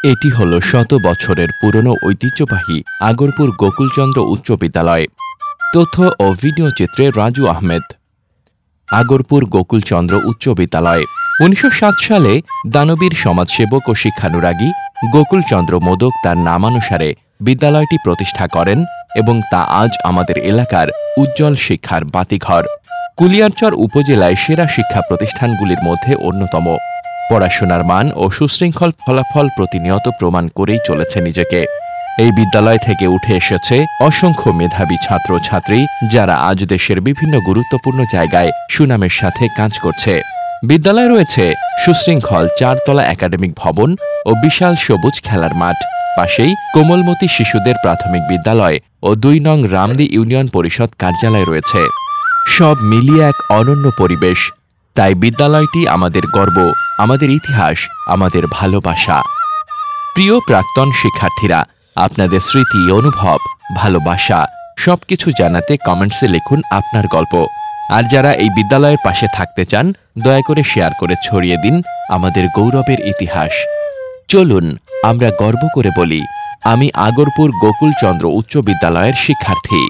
এটি হল শত বছরের পুরনো ঐতিহ্যবাহী আগরপুর গোকুলচন্দ্র উচ্চ বিদ্যালয়। তথ্য ও ভিডিও চিত্রে রাজু আহমেদ। আগরপুর গোকুলচন্দ্র উচ্চ বিদ্যালয় 1907 সালে দানবীর সমাজসেবক ও শিক্ষানুরাগী গোকুলচন্দ্র মোদক তার নামানুসারে বিদ্যালয়টি প্রতিষ্ঠা করেন এবং তা আজ আমাদের এলাকার উজ্জ্বল শিক্ষার বাতিঘর। কুলিয়ারচর উপজেলায় সেরা শিক্ষা প্রতিষ্ঠানগুলির মধ্যে অন্যতম। পড়াশোনার মান ও সুশৃঙ্খল ফলাফল প্রতিনিয়ত প্রমাণ করেই চলেছে নিজেকে। এই বিদ্যালয় থেকে উঠে এসেছে অসংখ্য মেধাবী ছাত্রছাত্রী, যারা আজ দেশের বিভিন্ন গুরুত্বপূর্ণ জায়গায় সুনামের সাথে কাজ করছে। বিদ্যালয়ে রয়েছে সুশৃঙ্খল 4 তলা একাডেমিক ভবন ও বিশাল সবুজ খেলার মাঠ। পাশেই কোমলমতি শিশুদের প্রাথমিক বিদ্যালয় ও 2 নং রামদি ইউনিয়ন পরিষদ কার্যালয় রয়েছে। সব মিলিয়ে এক অনন্য পরিবেশ। তাই বিদ্যালয়টি আমাদের গর্ব, আমাদের ইতিহাস, আমাদের ভালোবাসা। প্রিয় প্রাক্তন শিক্ষার্থীরা, আপনাদের স্মৃতি, অনুভব, ভালোবাসা সবকিছু জানাতে কমেন্টসে লিখুন আপনার গল্প। আর যারা এই বিদ্যালয়ের পাশে থাকতে চান, দয়া করে শেয়ার করে ছড়িয়ে দিন আমাদের গৌরবের ইতিহাস। চলুন আমরা গর্ব করে বলি, আমি আগরপুর গোকুলচন্দ্র উচ্চ বিদ্যালয়ের শিক্ষার্থী।